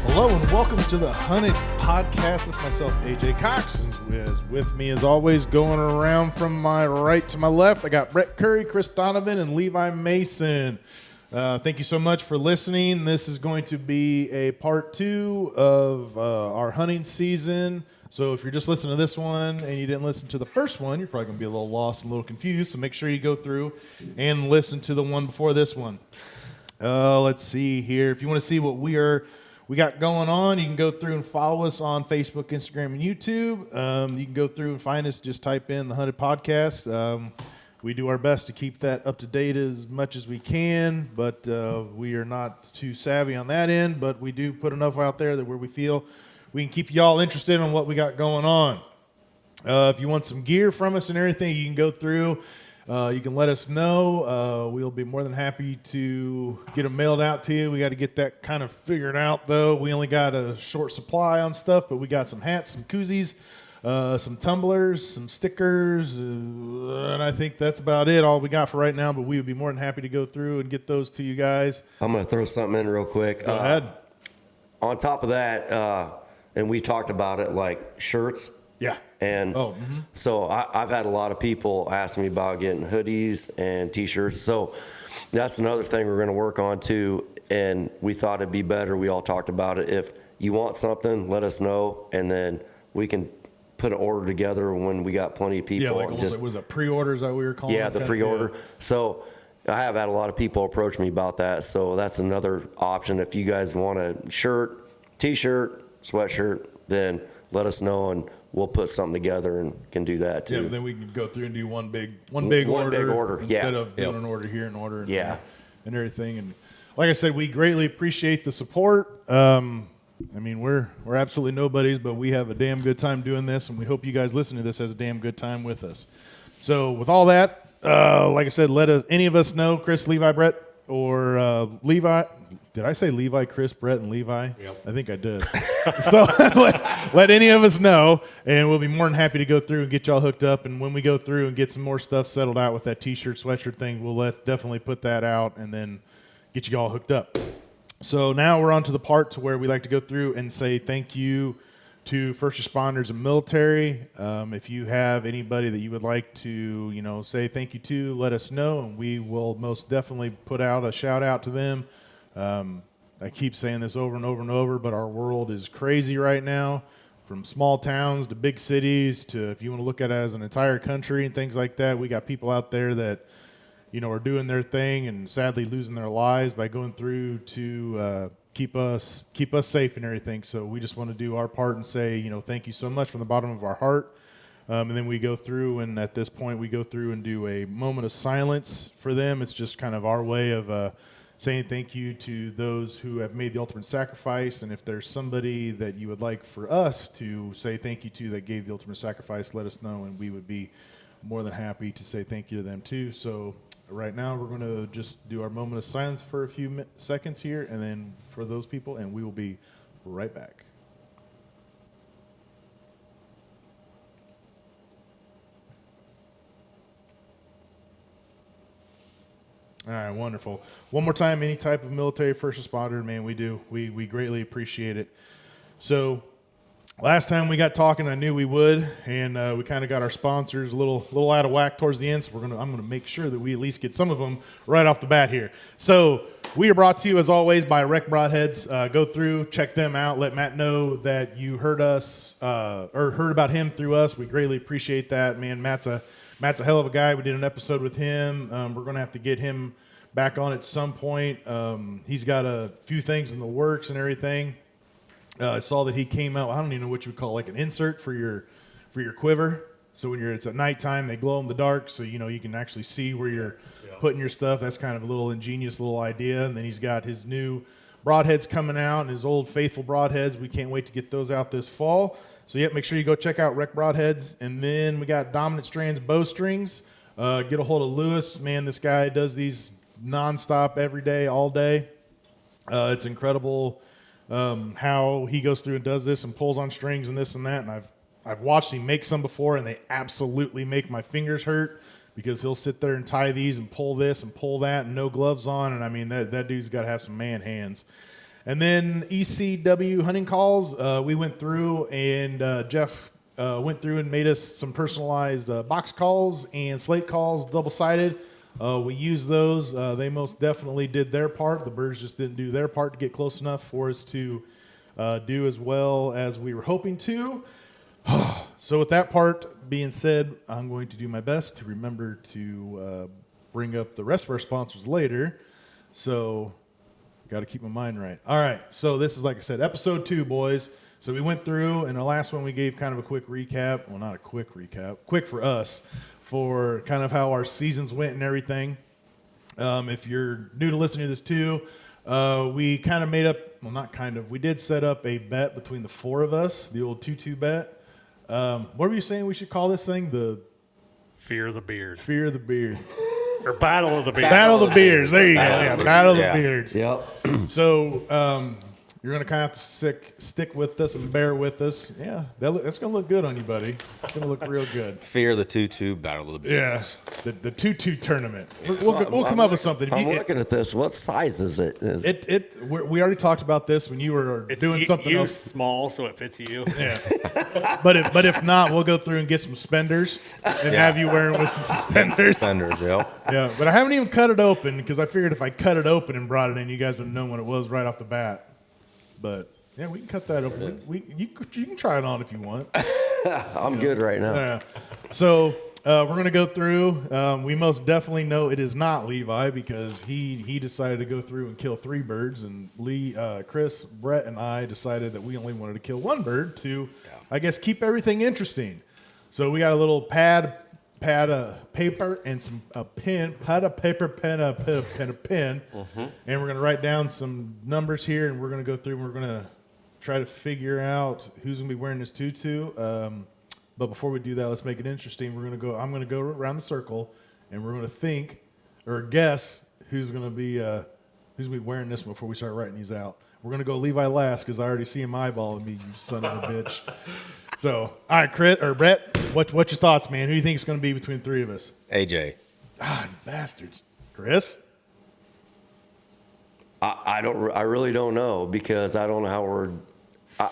Hello and welcome to the Hunted Podcast with myself, AJ Cox. And with me as always, going around from my right to my left, I got Brett Curry, Chris Donovan, and Levi Mason. Thank you so much for listening. This is going to be a part 2 of our hunting season. So if you're just listening to this one and you didn't listen to the first one, you're probably going to be a little lost and a little confused. So make sure you go through and listen to the one before this one. Let's see here. If you want to see what we got going on, you can go through and follow us on Facebook, Instagram, and YouTube. You can go through and find us. Just type in the Hunted Podcast. We do our best to keep that up to date as much as we can, but we are not too savvy on that end. But we do put enough out there that where we feel we can keep y'all interested in what we got going on. If you want some gear from us and everything, you can go through. You can let us know. We'll be more than happy to get them mailed out to you. We got to get that kind of figured out, though. We only got a short supply on stuff, but we got some hats, some koozies, some tumblers, some stickers, and I think that's about it, all we got for right now, but we would be more than happy to go through and get those to you guys. I'm going to throw something in real quick. Go ahead. On top of that, and we talked about it, like shirts. Yeah. And so I've had a lot of people ask me about getting hoodies and T-shirts. So that's another thing we're going to work on too. And we thought it'd be better. We all talked about it. If you want something, let us know, and then we can put an order together when we got plenty of people. Yeah, like almost, was it pre-orders that we were calling? Yeah, the pre-order. Yeah. So I have had a lot of people approach me about that. So that's another option. If you guys want a shirt, T-shirt, sweatshirt, then let us know, and we'll put something together and can do that too. Yeah, then we can go through and do one big order instead of doing an order here and order and everything. And like I said, we greatly appreciate the support. I mean, we're absolutely nobodies, but we have a damn good time doing this, and we hope you guys listening to this has a damn good time with us. So with all that, like I said, let any of us know, Chris, Levi, Brett, or Levi. Did I say Levi, Chris, Brett, and Levi? Yep. I think I did. So let any of us know, and we'll be more than happy to go through and get y'all hooked up. And when we go through and get some more stuff settled out with that T-shirt, sweatshirt thing, we'll definitely put that out and then get you all hooked up. So now we're on to the part to where we like to go through and say thank you to first responders and military. If you have anybody that you would like to, say thank you to, let us know, and we will most definitely put out a shout out to them. I keep saying this over and over and over, but our world is crazy right now, from small towns to big cities to, if you want to look at it as an entire country and things like that. We got people out there that, are doing their thing and sadly losing their lives by going through to keep us safe and everything. So we just want to do our part and say, thank you so much from the bottom of our heart. And then we go through, and at this point we go through and do a moment of silence for them. It's just kind of our way of saying thank you to those who have made the ultimate sacrifice. And if there's somebody that you would like for us to say thank you to that gave the ultimate sacrifice, let us know, and we would be more than happy to say thank you to them too. So right now we're going to just do our moment of silence for a few seconds here, and then for those people, and we will be right back. All right, wonderful. One more time, any type of military first responder, man, we do. We greatly appreciate it. So last time we got talking, I knew we would, and we kind of got our sponsors a little out of whack towards the end, so I'm going to make sure that we at least get some of them right off the bat here. So we are brought to you, as always, by Rec Broadheads. Go through, check them out, let Matt know that you heard us, or heard about him through us. We greatly appreciate that, man. Matt's a hell of a guy. We did an episode with him. We're going to have to get him back on at some point. He's got a few things in the works and everything. I saw that he came out, I don't even know what you would call, like an insert for your quiver. So when it's at nighttime, they glow in the dark, so you can actually see where you're putting your stuff. That's kind of a little ingenious little idea. And then he's got his new broadheads coming out, and his old faithful broadheads. We can't wait to get those out this fall. So make sure you go check out Rec Broadheads. And then we got Dominant Strands bowstrings. Get a hold of Lewis. Man, this guy does these nonstop every day, all day. It's incredible how he goes through and does this and pulls on strings and this and that. And I've watched him make some before, and they absolutely make my fingers hurt because he'll sit there and tie these and pull this and pull that and no gloves on. And I mean, that dude's got to have some man hands. And then ECW hunting calls, we went through and Jeff went through and made us some personalized box calls and slate calls, double-sided. We used those. They most definitely did their part. The birds just didn't do their part to get close enough for us to do as well as we were hoping to. So with that part being said, I'm going to do my best to remember to bring up the rest of our sponsors later. So got to keep my mind right. All right. So this is, like I said, episode 2, boys. So we went through, and the last one we gave kind of a quick recap. Well, not a quick recap. Quick for us, for kind of how our seasons went and everything. If you're new to listening to this too, we kind of made up, well, not kind of, we did set up a bet between the 4 of us, the old 2-2 bet. What were you saying we should call this thing? The Fear of the Beard. Fear of the Beard. Or Battle of the Beard. Battle of the Beards. There you go. Yeah, Battle of the Beards. Yep. So you're going to kind of have to stick with us and bear with us. Yeah, that's going to look good on you, buddy. It's going to look real good. Fear the tutu, Battle of the Bears. Yeah, the 2-2 tournament. We'll come up with something. I'm looking at this. What size is it? We already talked about this when you were doing something you else. small, so it fits you. Yeah. But if not, we'll go through and get some suspenders and have you wearing with some suspenders. Suspenders, yeah. Yeah, but I haven't even cut it open because I figured if I cut it open and brought it in, you guys would have known what it was right off the bat. But yeah, we can cut that open. You can try it on if you want. I'm good right now. Yeah. So we're going to go through. We most definitely know it is not Levi because he decided to go through and kill 3 birds, and Chris, Brett, and I decided that we only wanted to kill 1 bird to, I guess, keep everything interesting. So we got a little pad of paper and a pen, pad of paper, pen, a pen, and we're going to write down some numbers here, and we're going to go through and we're going to try to figure out who's going to be wearing this tutu. But before we do that, let's make it interesting. I'm going to go around the circle, and we're going to think or guess who's going to be wearing this one before we start writing these out. We're going to go Levi last because I already see him eyeballing me, you son of a bitch. So, all right, Brett, what's your thoughts, man? Who do you think is going to be between 3 of us? AJ. Ah, you bastards. Chris? I really don't know because I don't know how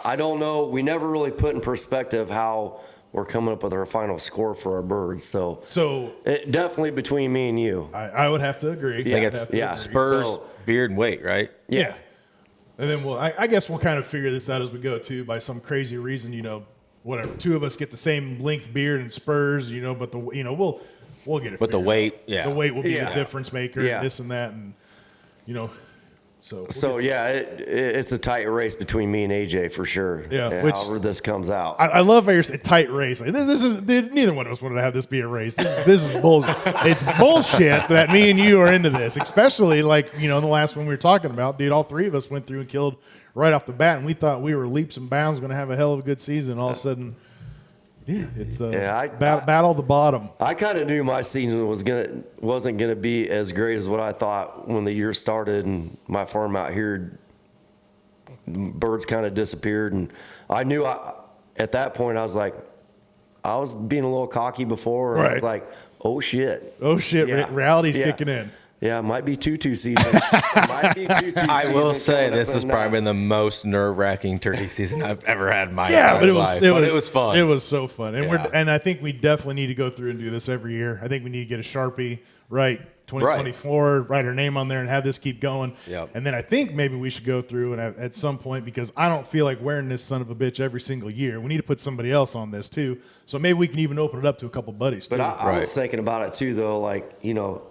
I don't know. We never really put in perspective how we're coming up with our final score for our birds. So definitely between me and you. I would have to agree. Spurs, beard, and weight, right? Yeah. And then I guess we'll kind of figure this out as we go too. By some crazy reason, whatever. 2 of us get the same length beard and spurs, but we'll get it. But the weight, the weight will be the difference maker, and this and that, and So it's a tight race between me and AJ for sure. Yeah, however this comes out. I love how you're saying tight race. Like, this is neither one of us wanted to have this be a race. This is bullshit. It's bullshit that me and you are into this, especially in the last one we were talking about. Dude, all 3 of us went through and killed right off the bat, and we thought we were leaps and bounds going to have a hell of a good season. And all of a sudden, it's battle the bottom. I kind of knew my season wasn't gonna be as great as what I thought when the year started, and my farm out here, birds kind of disappeared, and I knew at that point I was like, I was being a little cocky before, and right. I was like, oh shit, reality's kicking in. Yeah, it might be tutu season. I will say this has probably been the most nerve-wracking turkey season I've ever had in my life. But it was fun. It was so fun, and I think we definitely need to go through and do this every year. I think we need to get a Sharpie, write 2024, write our name on there, and have this keep going. Yep. And then I think maybe we should go through and at some point, because I don't feel like wearing this son of a bitch every single year. We need to put somebody else on this too. So maybe we can even open it up to a couple buddies too. But I was thinking about it too, though.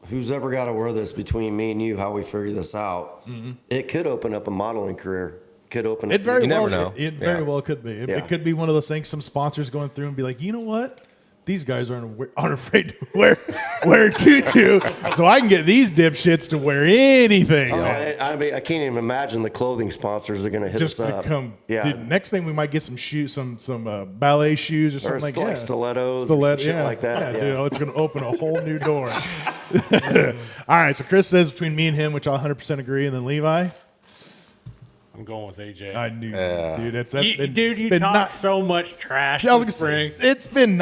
Who's ever got to wear this between me and you, how we figure this out, it could open up a modeling carear. Could open up. You never know. It very well could be. It could be one of those things, some sponsors going through and be like, you know what? These guys aren't afraid to wear tutu, so I can get these dipshits to wear anything. I mean, I can't even imagine the clothing sponsors are going to hit us up. Dude, next thing we might get some shoes, some ballet shoes or something like that. Stilettos, or shit like that. Yeah, dude, it's going to open a whole new door. All right, so Chris says between me and him, which I 100% agree, and then Levi. I'm going with AJ. I knew, dude. You talk so much trash. I was gonna say, it's been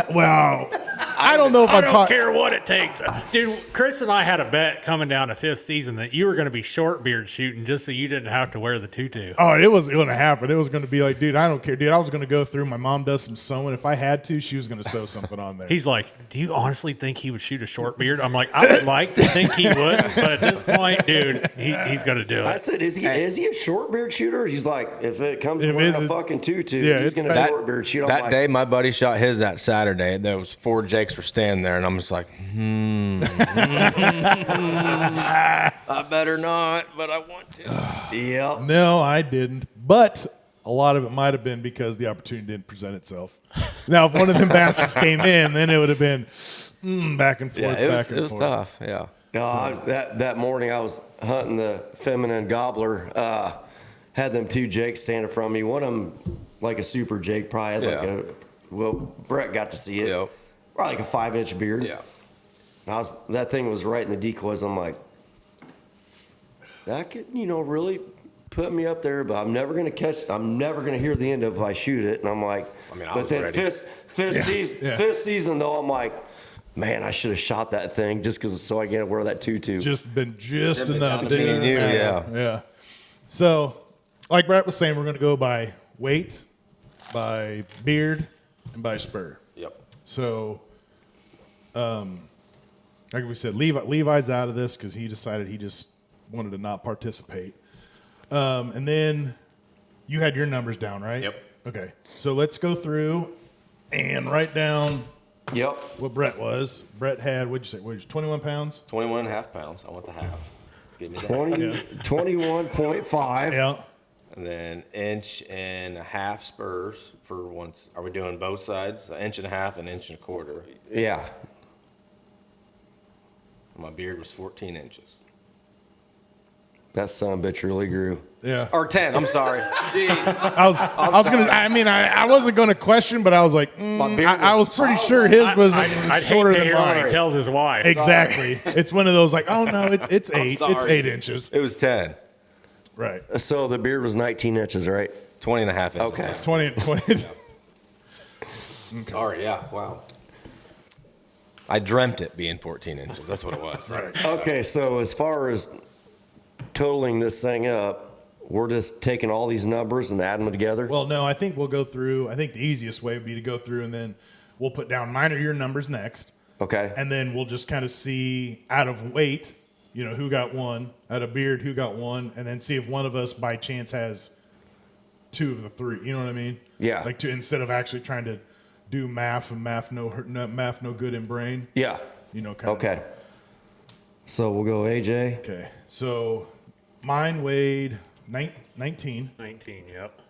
I don't know if I I'm don't talking. care what it takes. Dude, Chris and I had a bet coming down to 5th season that you were going to be short beard shooting just so you didn't have to wear the tutu. Oh, it was going to happen. It was going to be like, dude, I don't care. Dude, I was going to go through. My mom does some sewing. If I had to, she was going to sew something on there. He's like, do you honestly think he would shoot a short beard? I'm like, I would like to think he would, but at this point, dude, he's going to do I it. said, is he a short beard shooter? He's like, if it comes to If wearing it's a a- fucking tutu, Yeah, he's it's going to that- short beard shoot. I'm That like, day, my buddy shot his that Saturday. There was 4 Jakes were standing there, and I'm just like, I better not, but I want to. yeah. No, I didn't. But a lot of it might have been because the opportunity didn't present itself. Now, if one of them bastards came in, then it would have been back and forth, Yeah, back and it was forth. tough. Yeah. No, that morning I was hunting the feminine gobbler. Had them 2 jakes standing from me. One of them like a super jake, probably had like well, Brett got to see it. Yep. Probably like a 5-inch beard. Yeah. And that thing was right in the decoys. I'm like, that could, really put me up there, but I'm never gonna hear the end of if I shoot it. And I'm like, I mean, I but was then ready. fifth season though, I'm like, man, I should have shot that thing just so I can wear that tutu. Just been enough. down It to didn't me and you, matter. Yeah. So, like Brett was saying, we're going to go by weight, by beard, and by spur. Yep. So, like we said, Levi's out of this because he decided he just wanted to not participate. And then you had your numbers down, right? Yep. Okay. So let's go through and write down Yep. what Brett was. Brett had, what'd you say? 21 pounds? 21 and a half pounds. I want the half. Give me that. 21.5. Yeah. And then 1.5 inch spurs for once. Are we doing both sides? 1.5 inches, 1.25 inches. Yeah. My beard was 14 inches. That son of a bitch really grew. Yeah. Or 10, I'm sorry. Jeez. I was gonna. I mean, I wasn't gonna question, but I was like, My beard I was pretty sure his was I'd hate shorter to than hear when mine. he tells his wife. Exactly. It's one of those like, oh no, it's 8. It's sorry. 8 inches. It was 10. Right. So the beard was 19 inches, right? 20 and a half inches. Okay. 20. Sorry, yeah, wow. I dreamt it being 14 inches. That's what it was. Right. Okay, so as far as totaling this thing up, we're just taking all these numbers and adding them together? Well, no, I think we'll go through. I think the easiest way would be to go through and then we'll put down mine or your numbers next, Okay. and then we'll just kind of see out of weight, who got one, out of beard, who got one, and then see if one of us by chance has 2 of the 3. You know what I mean? Yeah. Like instead of actually trying to do math and math no good in brain. Yeah. Kind of. Okay. So we'll go AJ. Okay. So mine weighed 19. 19, yep.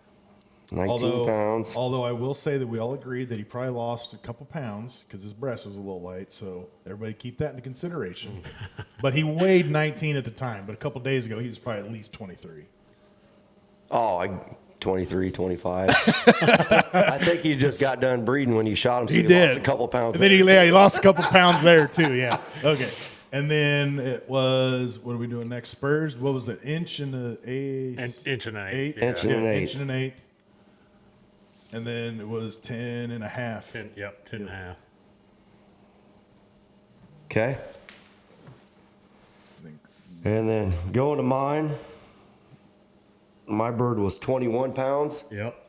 19 pounds. Although I will say that we all agreed that he probably lost a couple pounds because his breast was a little light. So everybody keep that into consideration. But he weighed 19 at the time. But a couple days ago, he was probably at least 23. Oh, 23, 25. I think he just got done breeding when you shot him. So He he did. lost a couple pounds. And then he lost a couple pounds there too. Yeah. Okay. And then it was, what are we doing next? Spurs. What was it? Inch and an eighth. Inch and an eighth. Inch Yeah. and an eighth. Inch and an eighth. And then it was 10 and a half. 10, yep, 10 and a half. Okay. And then going to mine, my bird was 21 pounds, Yep.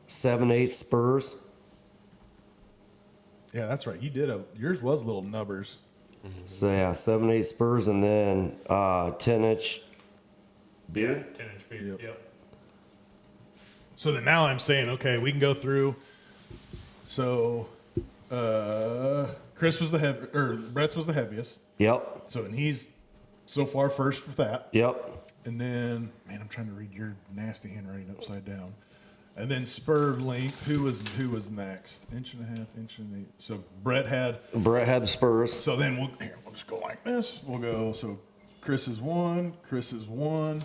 7/8 spurs. Yeah, that's right. You did yours was little nubbers. So yeah, 7/8 spurs, and then 10-inch beard. 10-inch beard. Yep. Yep. So that now I'm saying, okay, we can go through. So Chris was Brett's was the heaviest. Yep. So and he's so far first with that. Yep. And then, man, I'm trying to read your nasty handwriting upside down. And then spur length, who was next? Inch and a half, inch and eight. So Brett had. Brett had the spurs. So then we'll just go like this. We'll go. So Chris is 1. Chris is 1.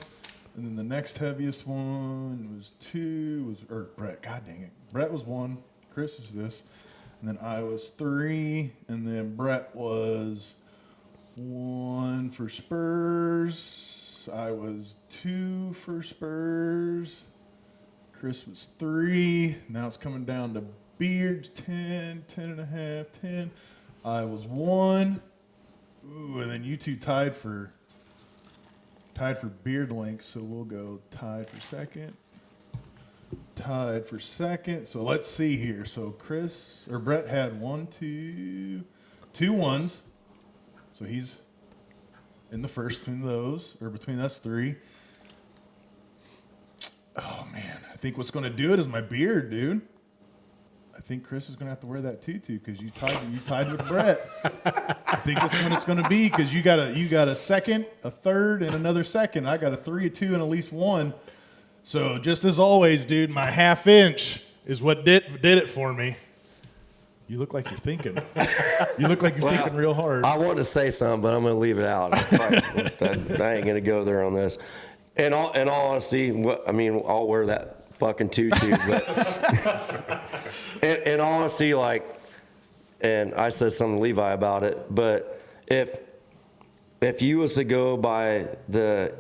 And then the next heaviest one was 2. Or Brett. God dang it. Brett was 1. Chris is this. And then I was 3. And then Brett was 1 for spurs. I was 2 for spurs. Chris was 3. Now it's coming down to beards, 10, 10 and a half, 10. I was 1. Ooh, and then you two tied for beard length, so we'll go tied for second. Tied for second. So let's see here. So Brett had 2 ones. So he's in the first between us 3. Oh man, I think what's going to do it is my beard, dude. I think Chris is going to have to wear that tutu because you tied with Brett. I think that's when it's going to be because you got a second, a third, and another second. I got a 3, a 2, and at least 1. So just as always, dude, my half inch is what did it for me. You look like you're thinking. You look like you're thinking real hard. I want to say something, but I'm going to leave it out. I ain't going to go there on this. In all honesty, I'll wear that fucking tutu. But in honesty, and I said something to Levi about it, but if you was to go by the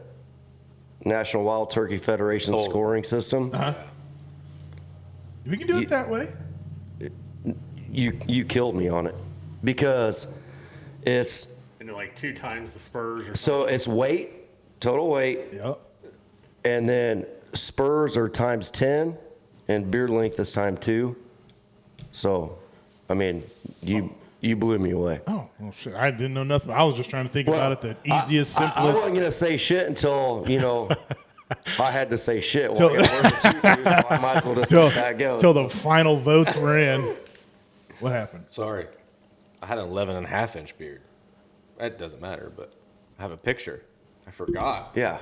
National Wild Turkey Federation scoring system, we can do it that way. You killed me on it because it's like 2 times the spurs or something. So it's weight, total weight. Yep. And then spurs are times 10 and beard length is times 2. So, you blew me away. Oh, well, shit. I didn't know nothing. I was just trying to think about it the easiest, simplest. I wasn't going to say shit until, I had to say shit. Well, I gotta wear the tutu, so I might as well just let that go. Till the final votes were in. What happened? Sorry. I had an 11.5-inch beard. That doesn't matter, but I have a picture. I forgot. Yeah.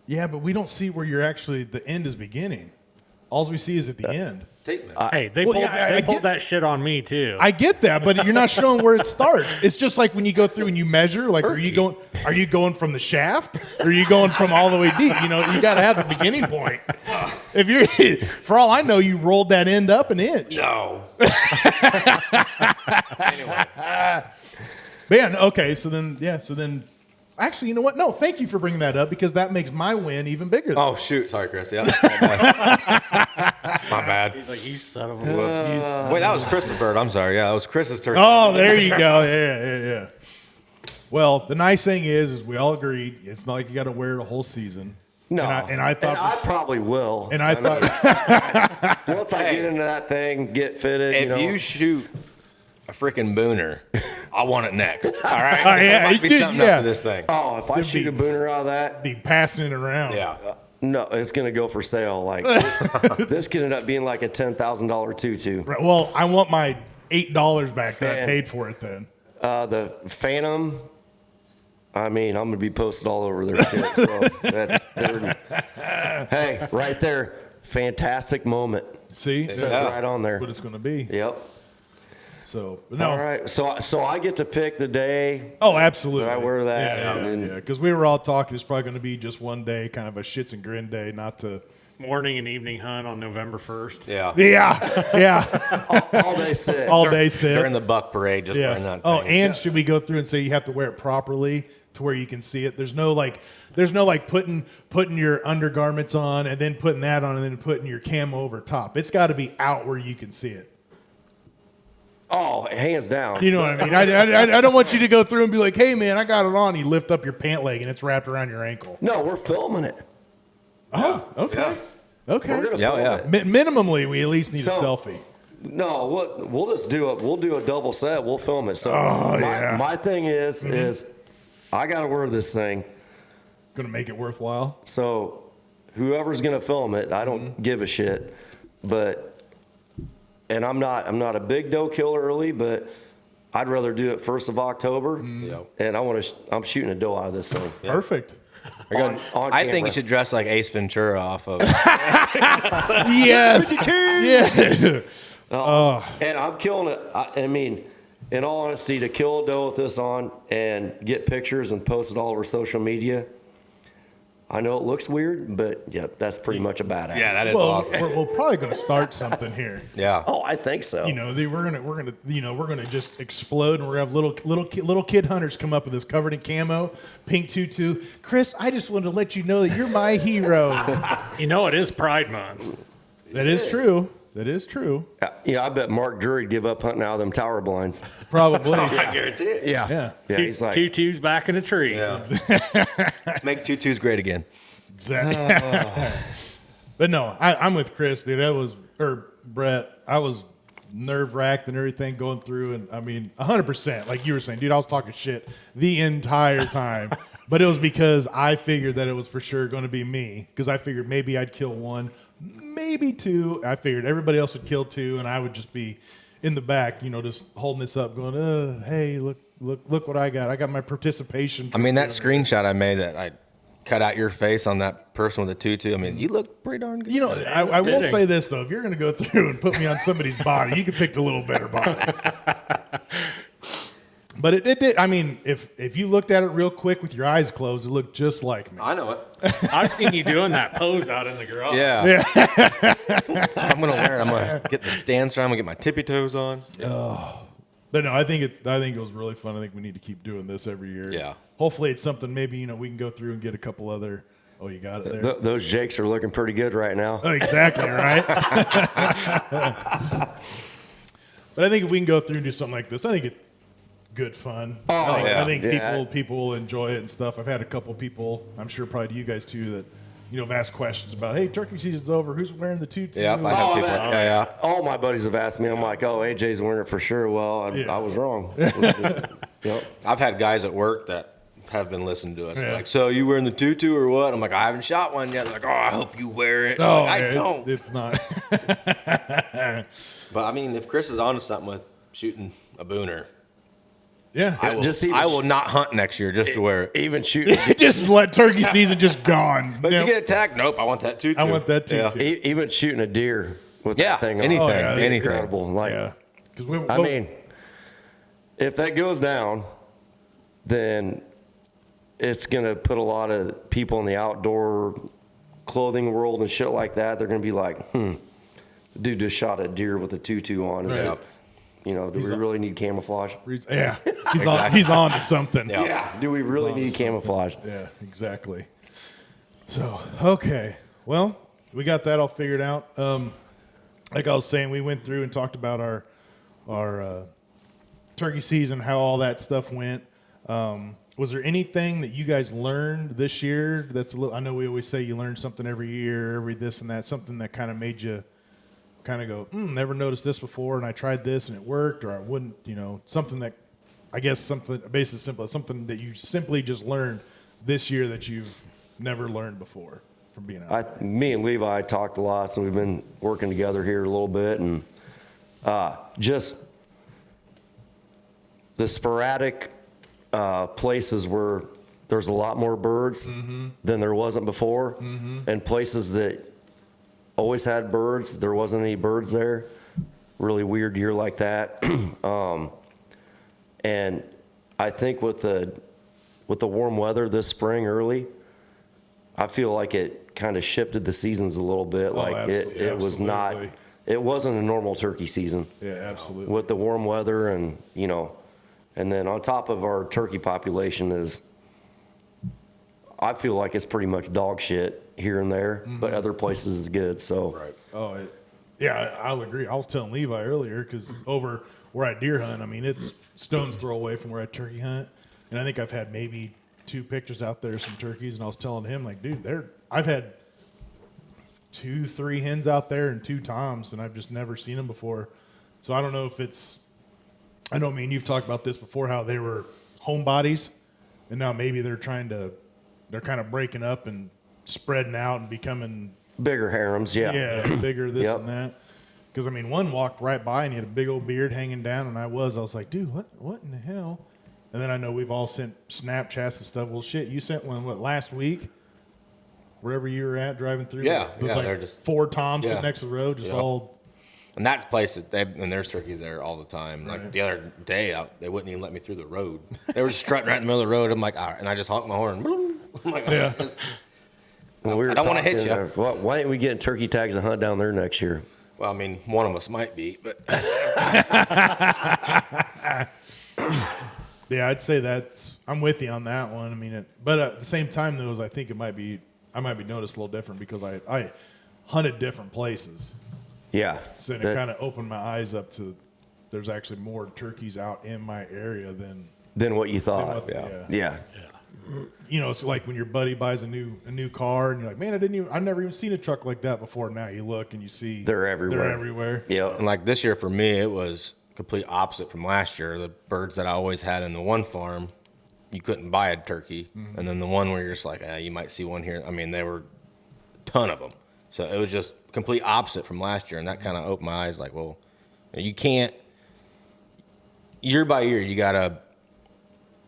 Yeah, but we don't see where the end is beginning. All we see is at the end. Statement. Hey, they Well, pulled, yeah, they I pulled get- that shit on me too. I get that, but you're not showing where it starts. It's just like when you go through and you measure, like are you going from the shaft or are you going from all the way deep? You got to have the beginning point. If you're for all I know, you rolled that end up an inch. No. Anyway. Man, okay, so then actually, you know what? No, thank you for bringing that up because that makes my win even bigger. Oh, shoot. Sorry, Chris. Yeah. My bad. He's like, you son of a whoop. Wait, that was Chris's bird. I'm sorry. Yeah, that was Chris's turkey. Oh, there you go. Yeah. Well, the nice thing is we all agreed it's not like you got to wear it a whole season. No. And I thought I probably will. And I thought once I get into that thing, get fitted, If you shoot a freaking booner, I want it next. All right? Oh, yeah, There might be you- something yeah. up to this thing. Oh, if I shoot a booner out of that, be passing it around. Yeah. no, it's going to go for sale. Like this could end up being like a $10,000 tutu. Right, well, I want my $8 back that I Man. paid for it then. The Phantom, I'm going to be posted all over their shit. So hey, right there, fantastic moment. See? That's That's right on there. what it's going to be. Yep. So, but no. All right. So I get to pick the day. Oh, absolutely. Did I wear that? Yeah. Because we were all talking, it's probably going to be just one day, kind of a shits and grin day, not to. Morning and evening hunt on November 1st. Yeah. Yeah. All day sit. All day sit. During the buck parade, just wearing that Oh, thing. and should we go through and say you have to wear it properly to where you can see it? There's no putting your undergarments on and then putting that on and then putting your camo over top. It's got to be out where you can see it. Oh, hands down. You know what I mean? I don't want you to go through and be like, hey, man, I got it on. You lift up your pant leg and it's wrapped around your ankle. No, we're filming it. Oh, okay. Yeah. Okay. We're gonna film it. Minimally, we at least need a So- selfie. No, we'll just do it. We'll do a double set. We'll film it. So yeah. my thing is I got to wear this thing. Going to make it worthwhile. So whoever's going to film it, I don't give a shit. And I'm not a big doe killer early, but I'd rather do it 1st of October. Yep. And I'm shooting a doe out of this thing. Perfect. On I think camera. you should dress like Ace Ventura off of. Yes. Yeah. And I'm killing it. I mean, in all honesty, to kill a doe with this on and get pictures and post it all over social media, I know it looks weird, but yeah, that's pretty much a badass. Yeah, that is Well, awesome. we're probably going to start something here. Yeah. Oh, I think so. We're gonna just explode, and we're gonna have little kid hunters come up with this covered in camo, pink tutu. Chris, I just wanted to let you know that you're my hero. You know, it is Pride Month. That is true. That is true. I bet Mark Drury'd give up hunting out of them tower blinds. Probably. I guarantee it. Yeah. Yeah, he's like, Tutu's back in the tree. Yeah. Make tutus great again. Exactly. But no, I'm with Chris, dude. Brett. I was nerve wracked and everything going through, and I mean, 100%. Like you were saying, dude, I was talking shit the entire time. But it was because I figured that it was for sure going to be me, because I figured maybe I'd kill one, maybe two. I figured everybody else would kill two, and I would just be in the back, just holding this up, going, "Hey, look what I got! I got my participation." I mean, that screenshot I made that I cut out your face on that person with the tutu. I mean, you look pretty darn good. I will say this though: if you're going to go through and put me on somebody's body, you could pick a little better body. But it did. I mean, if you looked at it real quick with your eyes closed, it looked just like me. I know it. I've seen you doing that pose out in the garage. Yeah. If I'm gonna wear it, I'm gonna get the stance right. I'm gonna get my tippy toes on. But no, I think it was really fun. I think we need to keep doing this every year. Yeah. Hopefully, it's something maybe we can go through and get a couple other. Oh, you got it there. those jakes are looking pretty good right now. Oh, exactly right. But I think if we can go through and do something like this, I think it's good fun. I think people will enjoy it and stuff. I've had a couple people, I'm sure probably to you guys too, that have asked questions about, hey, turkey season's over. Who's wearing the tutu? Yeah, I have people. Yeah. All my buddies have asked me. I'm like, oh, AJ's wearing it for sure. Well, I was wrong. Yep. I've had guys at work that have been listening to us. Yeah. Like, so you wearing the tutu or what? I'm like, I haven't shot one yet. They're like, oh, I hope you wear it. Oh, I'm like, I don't. It's not. But I mean, if Chris is onto something with shooting a booner, Yeah. I will not hunt next year just to wear it. Even shooting, Just let turkey season just gone. But if you get attacked, nope, I want that tutu. I want that tutu. Yeah, even shooting a deer with yeah that thing anything, on. Oh, yeah, that's anything. Incredible. Like, Yeah. I mean, if that goes down, then it's going to put a lot of people in the outdoor clothing world and shit like that. They're going to be like, dude just shot a deer with a tutu on. Right. Do we really need camouflage? Yeah. He's on to something. Yeah. Yeah. Do we really need camouflage? Yeah, exactly. So, okay. Well, we got that all figured out. Like I was saying, we went through and talked about our turkey season, how all that stuff went. Was there anything that you guys learned this year that's a little, I know we always say you learn something every year, every this and that, something that kind of made you kind of go, never noticed this before, and I tried this and it worked, or I wouldn't, something that, I guess something, basic simple, something that you simply just learned this year that you've never learned before from being out there. Me and Levi talked a lot, so we've been working together here a little bit, and just the sporadic places where there's a lot more birds than there wasn't before, and places that always had birds, there wasn't any birds there. Really weird year like that. And I think with the warm weather this spring early, I feel like it kind of shifted the seasons a little bit. Like it was not, it wasn't a normal turkey season. Yeah, absolutely. With the warm weather and then on top of our turkey population is, I feel like it's pretty much dog shit here and there, but other places is good. So, Oh, yeah, I'll agree. I was telling Levi earlier because over where I deer hunt, I mean, it's stone's throw away from where I turkey hunt. And I think I've had maybe 2 pictures out there of some turkeys. And I was telling him, like, dude, I've had 2-3 hens out there and 2 toms, and I've just never seen them before. So I don't know if it's, I know, me and you've talked about this before, how they were homebodies, and now maybe they're kind of breaking up and spreading out and becoming bigger harems, yeah. bigger this Yep. and that. Because I mean, one walked right by and he had a big old beard hanging down, and I was like, dude, what in the hell? And then I know we've all sent Snapchats and stuff. Well, shit, you sent one last week, wherever you were at driving through. Yeah, it was yeah, like they're just 4 toms sitting yeah. next to the road, just Yep. all. And that place, and there's turkeys there all the time. Like the other day, they wouldn't even let me through the road. They were just strutting right in the middle of the road. I'm like, all right. And I just honked my horn. I'm like, Yeah. Well, we were I don't wanna hit talking, you. Why ain't we getting turkey tags and hunt down there next year? Well, I mean, one of us might be, but Yeah, I'd say I'm with you on that one. I mean, but at the same time, though, I think I might be noticed a little different because I hunted different places. Yeah. So it That- kind of opened my eyes up to there's actually more turkeys out in my area than Than what you thought. what- Yeah. you know. It's like when your buddy buys a new car and you're like, man, I've never even seen a truck like that before. Now you look and you see They're everywhere. They're everywhere. Yep. And like this year for me, it was complete opposite from last year. The birds that I always had in the one farm, you couldn't buy a turkey. And then the one where you're just like, you might see one here. I mean, there were a ton of them. So it was just complete opposite from last year. And that kind of opened my eyes like, well, you can't, year by year, you got to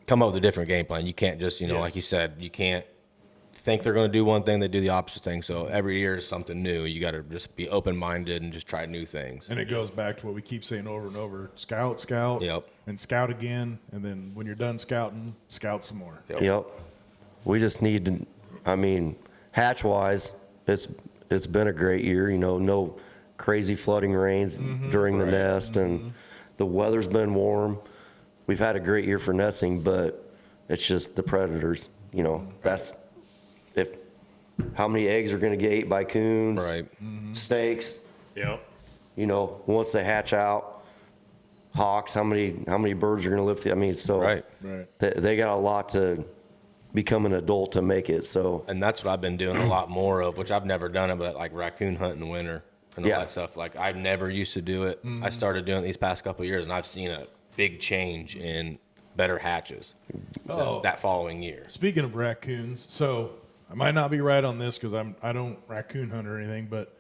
come up with a different game plan. You can't just, Yes. like you said, you can't think they're going to do one thing, they do the opposite thing. So every year is something new. You got to just be open-minded and just try new things. And it goes back to what we keep saying over and over: scout, Yep. and scout again, and then when you're done scouting, scout some more. Yep. We just need to, I mean, hatch wise, it's been a great year. You know, no crazy flooding rains during the nest, and the weather's been warm. We've had a great year for nesting, but it's just the predators. You know, that's how many eggs are going to get ate by coons, Right. snakes. Yep. You know, once they hatch out, hawks. How many birds are going to live? I mean, so Right. they got a lot to become an adult to make it. So And that's what I've been doing a lot more of, which I've never done it, but like raccoon hunt in the winter and all Yeah. that stuff. Like I never used to do it. I started doing it these past couple of years, and I've seen a big change in better hatches that following year. Speaking of raccoons, so I might not be right on this because I don't raccoon hunt or anything, but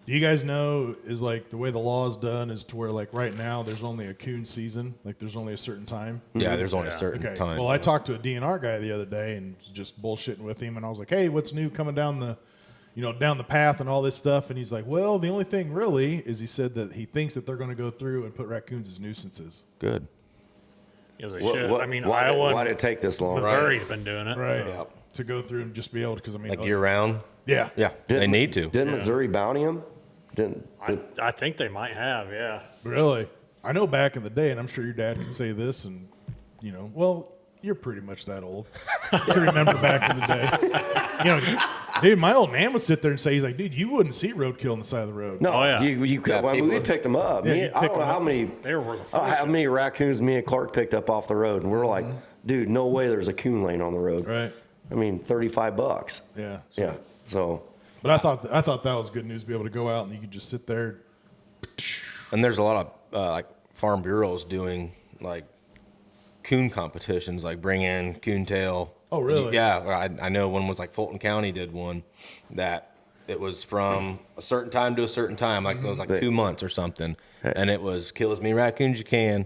do you guys know is like the way the law is done is to where like right now there's only a coon season, like there's only a certain time. Yeah, there's only a certain Okay. time. Well, I talked to a DNR guy the other day and was just bullshitting with him, and I was like, "Hey, what's new coming down the path and all this stuff?" And he's like, "Well, the only thing really is he said that he thinks that they're going to go through and put raccoons as nuisances." Good. As they should. I mean, why Iowa did and it take this long? Missouri's been doing it. Right. Yep. To go through and just be able to, because I mean, Like year round. yeah, Yeah, they need to. Didn't Missouri bounty them? Didn't I think they might have, yeah. Really? I know back in the day, and I'm sure your dad can say this, and, you know, well, you're pretty much that old to remember back in the day. You know, dude, my old man would sit there and say, he's like, dude, you wouldn't see roadkill on the side of the road. No, Oh, yeah. you Yeah, well, people- we picked them up. Yeah, Me- you I pick don't know 'em how up. many. They were worth a How fortune. many raccoons me and Clark picked up off the road, and we were like, dude, no way there's a coon lane on the road. Right. I mean, $35. Yeah. Yeah. So But I thought that was good news to be able to go out and you could just sit there. And there's a lot of like farm bureaus doing like coon competitions, like bring in coon tail. Oh, really? Yeah, I know one was like Fulton County did one that it was from a certain time to a certain time, like it was like 2 months or something, and it was kill as many raccoons you can,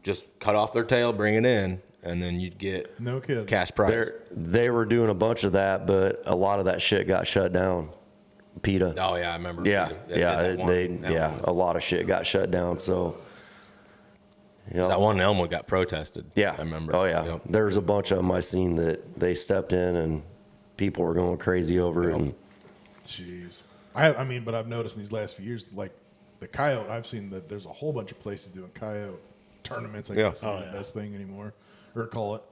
just cut off their tail, bring it in, and then you'd get No kidding. cash prize. they were doing a bunch of that, but a lot of that shit got shut down. PETA. Oh yeah, I remember. Yeah, They did yeah, that one. That one. a lot of shit got shut down. So, you know, That one in Elmwood got protested. yeah, I remember. Oh yeah, Yep. there's a bunch of them I seen that they stepped in and people were going crazy over it. And Jeez. I mean, but I've noticed in these last few years, like the coyote, I've seen that there's a whole bunch of places doing coyote tournaments. I Yeah. guess is the best thing anymore, or call it.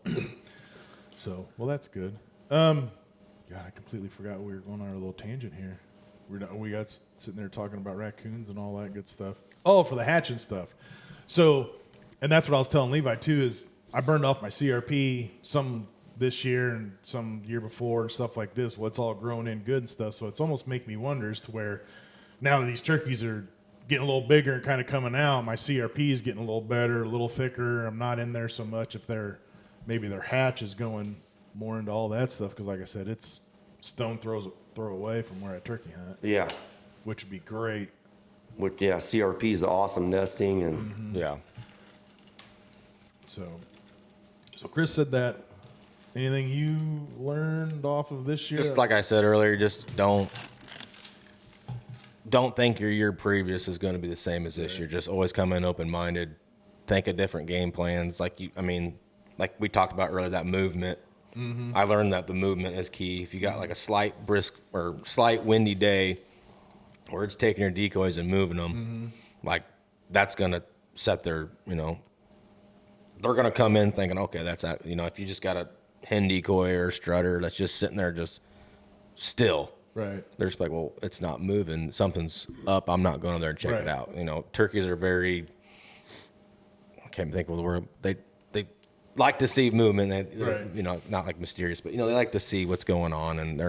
So, well, that's good. God, I completely forgot we were going on our little tangent here. We got sitting there talking about raccoons and all that good stuff. Oh, for the hatching stuff. So, and that's what I was telling Levi too. Is I burned off my CRP some this year and some year before and stuff like this. Well, it's all grown in good and stuff. So it's almost make me wonder as to where now that these turkeys are getting a little bigger and kind of coming out, my CRP is getting a little better, a little thicker. I'm not in there so much. If maybe their hatch is going more into all that stuff, because like I said, it's stone throw away from where I turkey hunt, yeah, which would be great. CRP is awesome nesting and Yeah. So Chris said that. Anything you learned off of this year? Just like I said earlier, just don't think your year previous is going to be the same as this year. Just always come in open-minded, think of different game plans. Like we talked about earlier, that movement. I learned that the movement is key. If you got like a slight brisk or slight windy day, where it's taking your decoys and moving them, like that's going to set their, they're going to come in thinking, okay, that's that. If you just got a hen decoy or strutter that's just sitting there just still, Right. They're just like, well, it's not moving. Something's up. I'm not going over there and check Right. it out. Turkeys are very, I can't think of the word. They like to see movement. They're, Right. not like mysterious, but, they like to see what's going on, and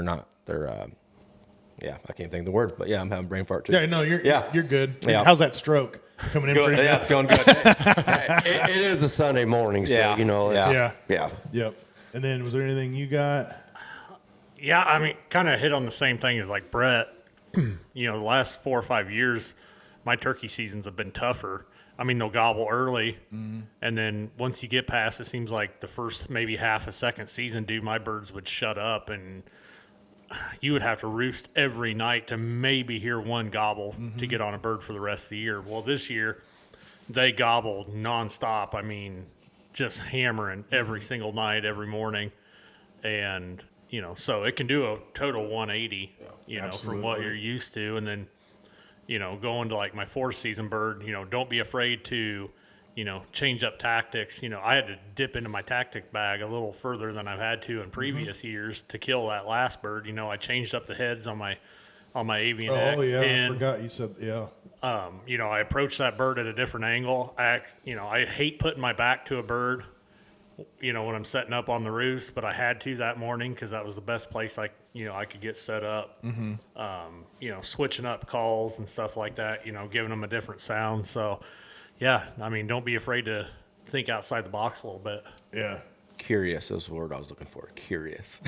yeah, I can't think of the word, but yeah, I'm having brain fart too. Yeah, no, you're good. Yeah. How's that stroke coming in? Good. Pretty Yeah, good? it's going good. It is a Sunday morning, so, Yeah. Yeah. Yeah. Yep. And then was there anything you got? Yeah, I mean, kind of hit on the same thing as like Brett. The last 4 or 5 years, my turkey seasons have been tougher. I mean, they'll gobble early, and then once you get past, it seems like the first maybe half a second season, dude, my birds would shut up, and you would have to roost every night to maybe hear one gobble to get on a bird for the rest of the year. Well, this year, they gobbled nonstop. I mean, just hammering every single night, every morning, and so it can do a total 180, from what you're used to. And then, going to like my 4th season bird, don't be afraid to, change up tactics. I had to dip into my tactic bag a little further than I've had to in previous years to kill that last bird. I changed up the heads on my avian X. Oh yeah, and I forgot you said yeah. I approached that bird at a different angle. I hate putting my back to a bird, when I'm setting up on the roost, but I had to that morning because that was the best place I could get set up. Switching up calls and stuff like that, giving them a different sound. So, yeah, I mean, don't be afraid to think outside the box a little bit. Yeah. Curious is the word I was looking for. Curious.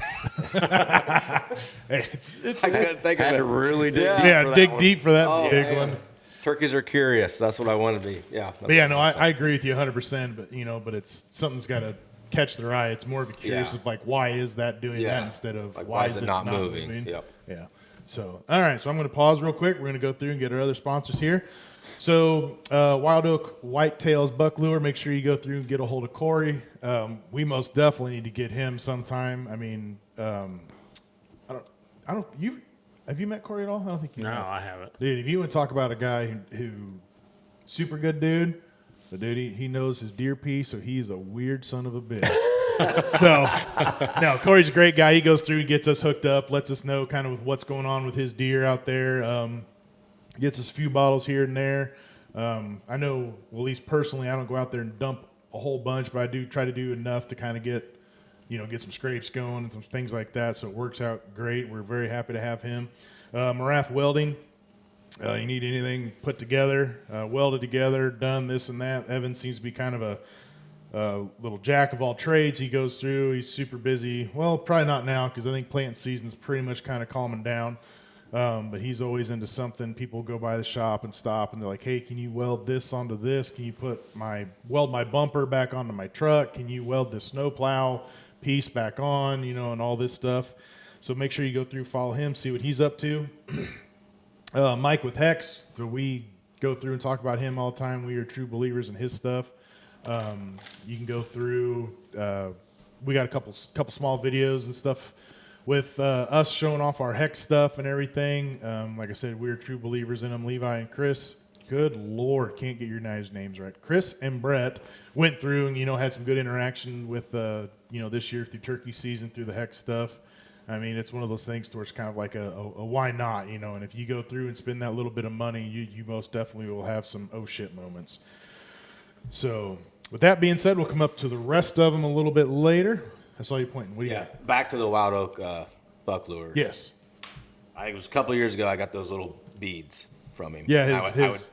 Hey, it's I couldn't think Had of to it. really dig deep yeah, for that dig one. deep for that Oh, big man. one. Turkeys are curious. That's what I want to be. Yeah. But yeah, no, I agree with you 100%. But it's something's got to catch their eye. It's more of a curious Yeah. of like, why is that doing Yeah. that instead of Like, why is it not moving? Yep. Yeah. So, all right. So I'm going to pause real quick. We're going to go through and get our other sponsors here. So, Wild Oak Whitetails Buck Lure. Make sure you go through and get a hold of Corey. We most definitely need to get him sometime. I mean, I don't. Have you met Corey at all? I don't think you. No, have. I haven't. Dude, if you want to talk about a guy who super good dude, the dude he knows his deer piece, so he's a weird son of a bitch. So, no, Corey's a great guy. He goes through, he gets us hooked up, lets us know kind of what's going on with his deer out there. Gets us a few bottles here and there. I know, well, at least personally, I don't go out there and dump a whole bunch, but I do try to do enough to kind of get some scrapes going and some things like that. So it works out great. We're very happy to have him. Marath Welding. You need anything put together, welded together, done this and that. Evan seems to be kind of a little jack of all trades. He goes through. He's super busy. Well, probably not now because I think planting season's pretty much kind of calming down. But he's always into something. People go by the shop and stop, and they're like, "Hey, can you weld this onto this? Can you weld my bumper back onto my truck? Can you weld this snowplow piece back on? And all this stuff." So make sure you go through, follow him, see what he's up to. Mike with Hex. So we go through and talk about him all the time. We are true believers in his stuff. You can go through. We got a couple small videos and stuff with us showing off our Hex stuff and everything. Like I said, we're true believers in them. Levi and Chris. Good Lord, can't get your guys' names right. Chris and Brett went through and had some good interaction with this year through turkey season through the Hex stuff. I mean, it's one of those things where it's kind of like a why not, and if you go through and spend that little bit of money, you most definitely will have some oh shit moments. So with that being said, we'll come up to the rest of them a little bit later. I saw you pointing. What do you got? Back to the Wild Oak buck lure. Yes. It was a couple of years ago. I got those little beads from him. Yeah,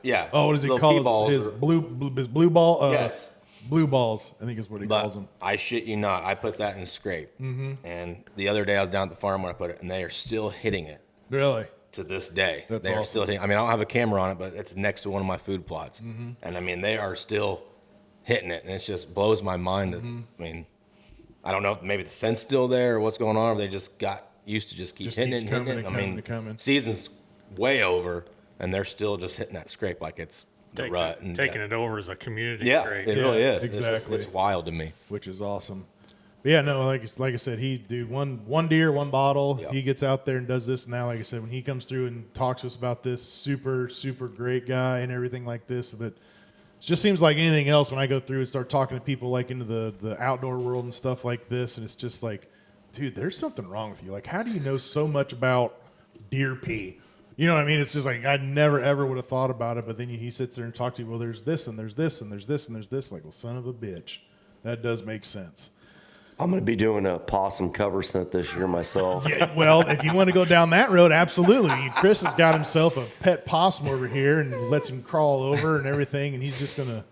yeah. Oh, what does he little call pea-balls his or- blue ball? Yes. Blue balls, I think is what he calls But them. I shit you not, I put that in a scrape. Mm-hmm. And the other day I was down at the farm when I put it, and they are still hitting it Really? to this day. That's they are awesome. still hitting. I mean, I don't have a camera on it, but it's next to one of my food plots. Mm-hmm. And I mean, they are still hitting it, and it just blows my mind. That, I mean, I don't know if maybe the scent's still there or what's going on, or they just got used to just keep Just hitting keeps it and coming hitting it. and I coming mean, and coming. season's way over, and they're still just hitting that scrape like it's the rut. And Taking it over as a community yeah, scrape. it really is. exactly. It's wild to me. Which is awesome. But yeah, no, like I said, one deer, one bottle. Yep. He gets out there and does this. And now, like I said, when he comes through and talks to us about this, super, super great guy and everything like this. But it just seems like anything else when I go through and start talking to people like into the outdoor world and stuff like this. And it's just like, dude, there's something wrong with you. Like, how do you know so much about deer pee. You know what I mean? It's just like I never ever would have thought about it. But then he sits there and talks to you. Well, there's this and there's this and there's this and there's this. Like, well, son of a bitch, that does make sense. I'm going to be doing a possum cover scent this year myself. Yeah, well, if you want to go down that road, absolutely. Chris has got himself a pet possum over here and lets him crawl over and everything. And he's just gonna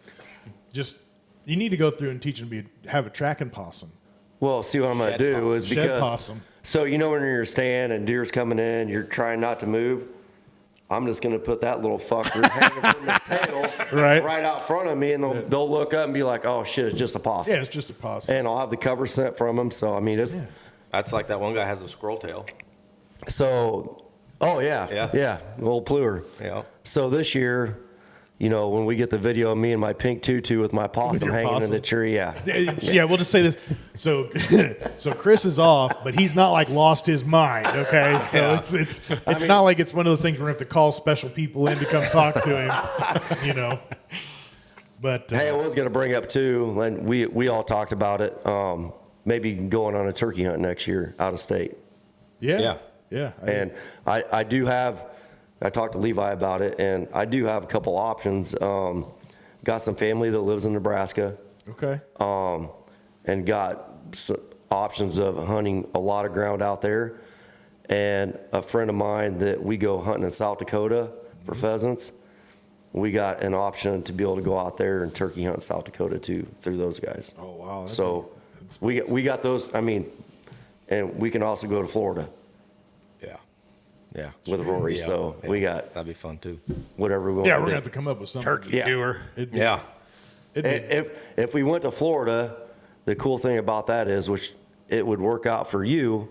you need to go through and teach him to have a tracking possum. Well, see what I'm going to do is Shed because possum. so when you're in your stand and deer's coming in, you're trying not to move. I'm just going to put that little fucker hanging from his tail right out front of me, and they'll look up and be like, "Oh shit, it's just a possum." Yeah, it's just a possum. And I'll have the cover scent from him. So I mean, it's That's like that one guy has a squirrel tail. so. Oh yeah, little pluer. Yeah. So this year, when we get the video of me and my pink tutu with my possum your hanging in possum? the tree, Yeah, we'll just say this. So Chris is off, but he's not like lost his mind. Okay, so it's not like it's one of those things where we have to call special people in to come talk to him. But Hey, I was going to bring up too, and we all talked about it. Maybe going on a turkey hunt next year out of state. yeah. And I do have. I talked to Levi about it, and I do have a couple options. Got some family that lives in Nebraska, Okay. and got options of hunting a lot of ground out there. And a friend of mine that we go hunting in South Dakota for pheasants, we got an option to be able to go out there and turkey hunt in South Dakota too through those guys. Oh wow. So we got those. I mean, and we can also go to Florida Yeah. with Rory. Yeah, So yeah. we got That'd be fun too. whatever we want. Yeah, to we're do. gonna have to come up with something. Turkey Yeah. tour. It'd be, Yeah. it'd be- If we went to Florida, the cool thing about that is, which it would work out for you,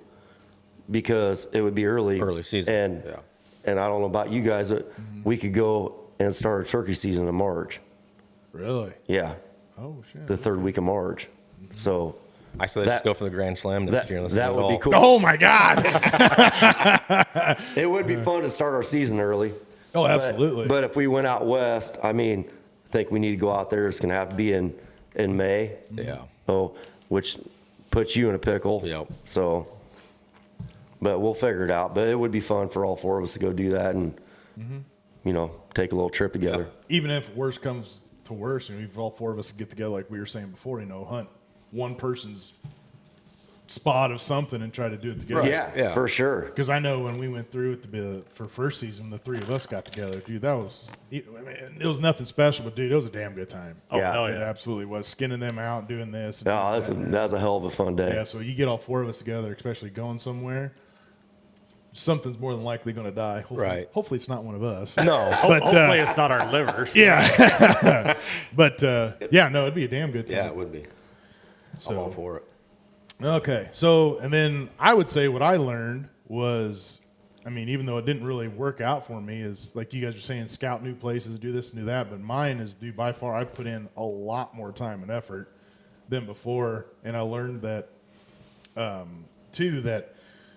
because it would be early season. and Yeah. and I don't know about you guys, but we could go and start a turkey season in March. really. Yeah, Oh shit. the third week of March. So I say let's just go for the Grand Slam next year. Let's that do it would be all. cool. Oh my God. It would be fun to start our season early. Oh, absolutely. But if we went out west, I mean, I think we need to go out there. It's going to have to be in May. Yeah. Oh, which puts you in a pickle. Yep. So, but we'll figure it out. But it would be fun for all four of us to go do that and, take a little trip together. Even if worse comes to worse, if all four of us get together, like we were saying before, hunt one person's spot of something and try to do it together. Yeah, for sure. Because I know when we went through it for first season, the three of us got together, dude, it was nothing special, but dude, it was a damn good time. Yeah. Oh, It yeah. absolutely was. Skinning them out, doing this. and Oh, doing that. that was a hell of a fun day. Yeah, so you get all four of us together, especially going somewhere, something's more than likely going to die. Hopefully, Right. Hopefully it's not one of us. No. But, Hopefully it's not our livers. Yeah. But, no, it'd be a damn good time. Yeah, it would be. I'm all for it. Okay, so, and then I would say what I learned was, even though it didn't really work out for me, is like you guys are saying, scout new places, do this and do that, but mine is, dude, by far, I put in a lot more time and effort than before, and I learned that, too,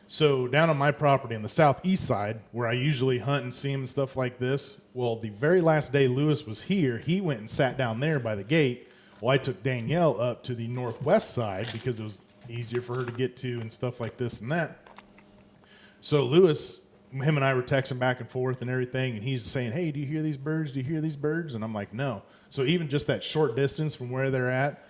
so down on my property on the southeast side, where I usually hunt and see him and stuff like this, well, the very last day Lewis was here, he went and sat down there by the gate. Well, I took Danielle up to the northwest side because it was easier for her to get to and stuff like this and that. So Lewis, him and I were texting back and forth and everything, and he's saying, hey, do you hear these birds? Do you hear these birds? And I'm like, no. So even just that short distance from where they're at,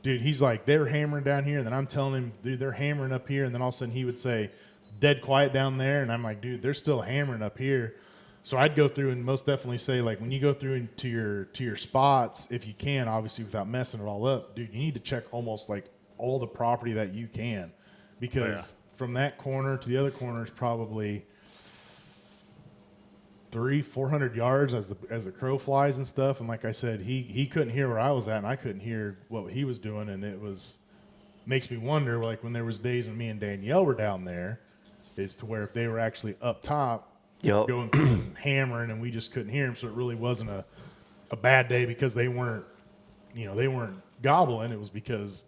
dude, he's like, they're hammering down here. And then I'm telling him, dude, they're hammering up here. And then all of a sudden he would say, dead quiet down there. And I'm like, dude, they're still hammering up here. So I'd go through and most definitely say, like, when you go through into your spots, if you can, obviously without messing it all up, dude, you need to check almost like all the property that you can, because from that corner to the other corner is probably 300-400 yards as the crow flies and stuff. And like I said, he couldn't hear where I was at, and I couldn't hear what he was doing, and makes me wonder, like when there was days when me and Danielle were down there, is to where if they were actually up top. Yep. Going through and hammering, and we just couldn't hear them. So it really wasn't a bad day because they weren't gobbling. It was because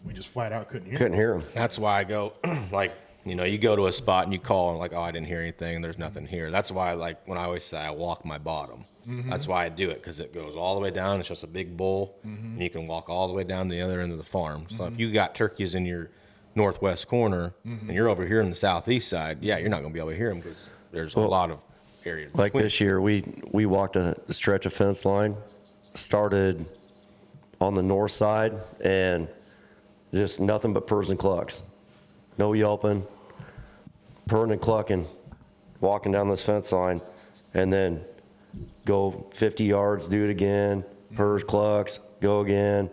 we just flat out couldn't hear Couldn't them. hear him. That's why I go, you go to a spot and you call and like, oh, I didn't hear anything. There's nothing here. That's why, like, when I always say I walk my bottom, that's why I do it, because it goes all the way down. It's just a big bowl, and you can walk all the way down to the other end of the farm. So if you got turkeys in your northwest corner, and you're over here in the southeast side, yeah, you're not going to be able to hear them because there's a lot of areas. Like between. this year, we walked a stretch of fence line, started on the north side, and just nothing but purrs and clucks. No yelping, purring and clucking, walking down this fence line, and then go 50 yards, do it again, purrs, clucks, go again.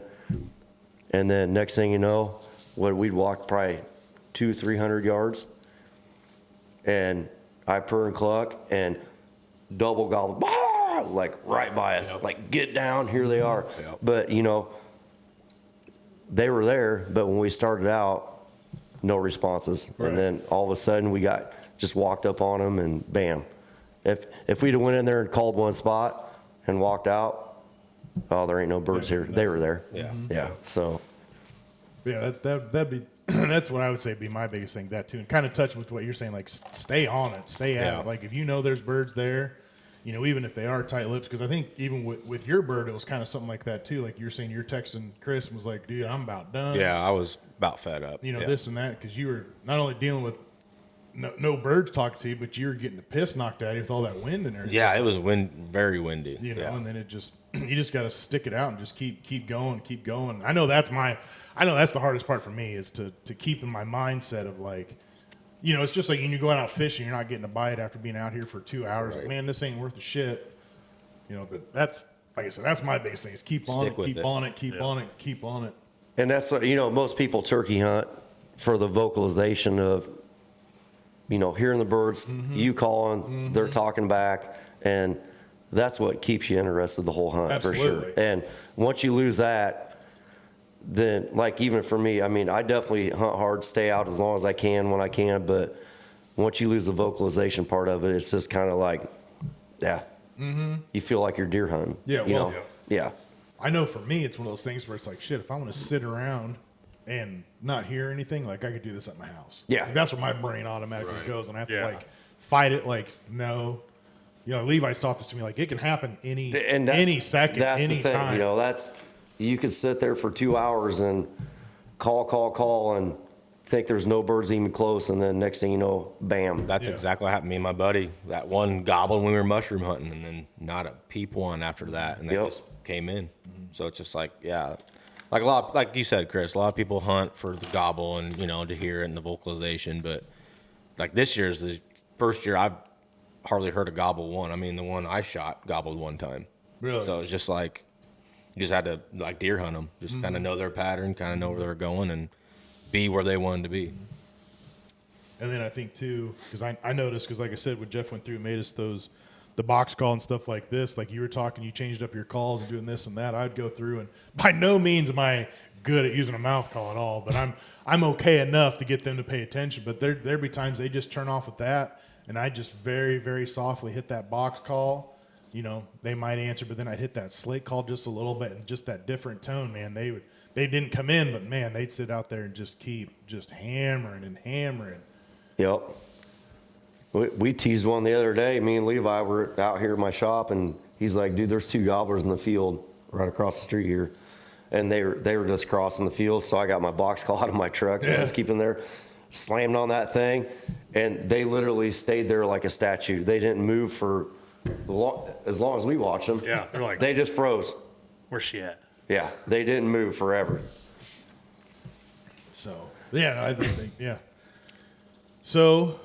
And then next thing you know, we'd walk probably 200-300 yards, and I purr and cluck, and double gobble, bah! Like right by us, like get down, here they are. Yep. But they were there, but when we started out, no responses. Right. And then all of a sudden we just walked up on them, and bam. If we'd have went in there and called one spot and walked out, oh, there ain't no birds here. They were there. Yeah. Yeah. So. Yeah, that'd be that's what I would say be my biggest thing. That too, and kind of touch with what you're saying. Like, stay on it, stay at Yeah. it. Like, if you know there's birds there, even if they are tight lips, because I think even with your bird, it was kind of something like that too. Like you're saying, you're texting Chris and was like, "Dude, I'm about done." Yeah, I was about fed up. Yeah. This and that, because you were not only dealing with no birds talking to you, but you were getting the piss knocked out of you with all that wind in there. Yeah, it was very windy. And then it just you just got to stick it out and just keep going. I know that's the hardest part for me is to keep in my mindset of like, it's just like when you're going out fishing, you're not getting a bite after being out here for 2 hours. Right. Like, man, this ain't worth the shit. But that's, like I said, that's my biggest thing is keep on Stick it, with keep it. on it, keep on it, keep on it. And that's, most people turkey hunt for the vocalization of, hearing the birds, you calling, they're talking back, and that's what keeps you interested the whole hunt for sure. Absolutely. And once you lose that, then like even for me, I mean, I definitely hunt hard, stay out as long as I can when I can, but once you lose the vocalization part of it, it's just kind of like, you feel like you're deer hunting. Yeah, you well, know? Yeah. I know for me, it's one of those things where it's like, shit, if I want to sit around and not hear anything, like I could do this at my house. Yeah. Like, that's where my brain automatically goes, and I have to Yeah. like fight it. Like, no, Levi's taught this to me. Like, it can happen any second, That's any the thing, time. You could sit there for 2 hours and call and think there's no birds even close, and then next thing you know, bam. That's exactly what happened to me and my buddy. That one gobbled when we were mushroom hunting, and then not a peep one after that, and they Yep. just came in. So it's just like, like like you said, Chris, a lot of people hunt for the gobble and to hear it and the vocalization, but like this year's the first year I've hardly heard a gobble one. I mean, the one I shot gobbled one time. Really? So it's just like you just had to like deer hunt them, just kind of know their pattern, kind of know where they're going, and be where they wanted to be. And then I think too, because I noticed, because like I said, when Jeff went through and made us the box call and stuff like this, like you were talking, you changed up your calls and doing this and that. I'd go through, and by no means am I good at using a mouth call at all, but I'm okay enough to get them to pay attention. But there'd be times they just turn off with that, and I just very, very softly hit that box call. They might answer, but then I'd hit that slate call just a little bit, and just that different tone, man. They didn't come in, but man, they'd sit out there and just keep just hammering and hammering. Yep. We teased one the other day. Me and Levi were out here in my shop, and he's like, dude, there's 2 gobblers in the field right across the street here. And they were just crossing the field, so I got my box call out of my truck and I was keeping there, slammed on that thing, and they literally stayed there like a statue. They didn't move for as long as we watched them. Yeah, they're like, They just froze. where's she at? Yeah, they didn't move forever. So, I think, So,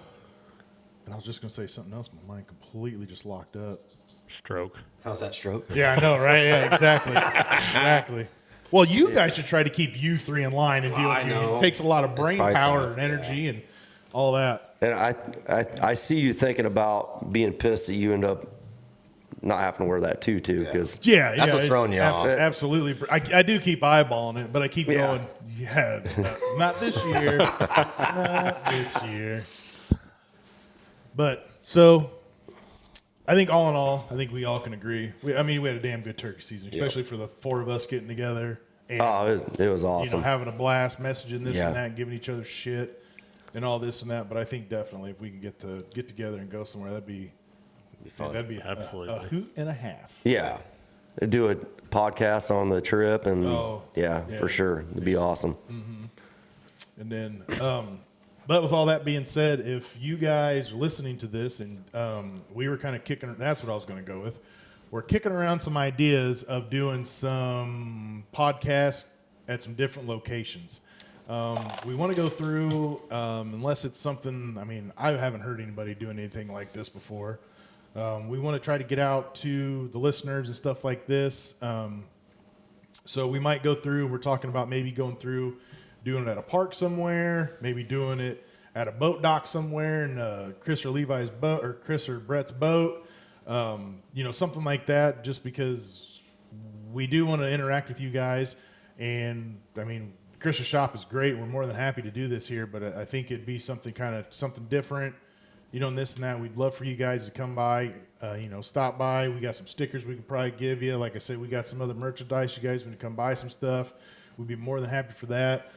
and I was just going to say something else. My mind completely just locked up. Stroke. How's that stroke? Yeah, I know, right? Yeah, exactly. Exactly. Well, you guys should try to keep you three in line and deal with you. It takes a lot of brain probably power tough, and energy and all that. And I see you thinking about being pissed that you end up not having to wear that tutu because That's what's throwing you off. Absolutely. I do keep eyeballing it, but I keep going, not this year. Not this year. But, so, I think all in all, I think we all can agree. We had a damn good turkey season, especially for the 4 of us getting together. And, it was awesome. having a blast, messaging this Yeah. and that, giving each other shit and all this and that. But I think definitely if we can get together and go somewhere, that'd be fun. that'd be Absolutely. a hoot and a half. Yeah. Do a podcast on the trip and Oh, yeah, yeah. for sure. It'd be awesome. And then, but with all that being said, if you guys are listening to this, and we were kind of kicking, that's what I was going to go with. We're kicking around some ideas of doing some podcasts at some different locations. We want to go through, unless it's something, I mean, I haven't heard anybody doing anything like this before. We want to try to get out to the listeners and stuff like this. So we might go through, we're talking about maybe going through, doing it at a park somewhere, maybe doing it at a boat dock somewhere in Chris or Levi's boat, or Chris or Brett's boat. Something like that, just because we do want to interact with you guys. And I mean, Chris's shop is great. We're more than happy to do this here, but I think it'd be something different, and this and that. We'd love for you guys to come by, stop by. We got some stickers we could probably give you. Like I said, we got some other merchandise. You guys want to come buy some stuff, we'd be more than happy for that.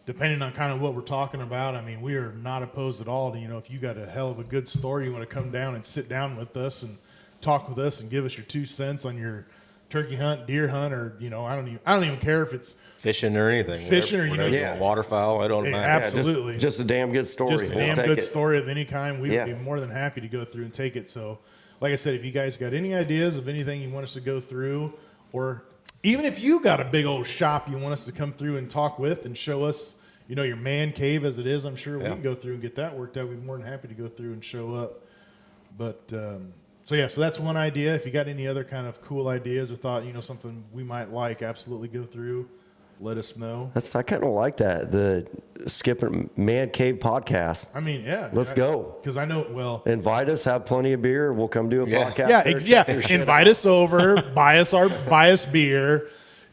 Depending on kind of what we're talking about, I mean, we are not opposed at all to, if you got a hell of a good story, you want to come down and sit down with us and talk with us and give us your 2 cents on your turkey hunt, deer hunt, or, I don't even care if it's Fishing or anything. Fishing or, Yeah. waterfowl, I don't matter. absolutely. Just a damn good story. Just a We'll damn take good it. story of any kind. We Yeah. would be more than happy to go through and take it. So, like I said, if you guys got any ideas of anything you want us to go through, or even if you got a big old shop you want us to come through and talk with and show us, your man cave as it is, I'm sure we can go through and get that worked out. We'd be more than happy to go through and show up. But, so that's one idea. If you got any other kind of cool ideas or thought, something we might like, absolutely go through. Let us know. I kind of like that. The Skipping Man Cave podcast. I mean, yeah. Let's go. Because I know, well. Invite us, have plenty of beer. We'll come do a podcast. Invite us over, buy us beer.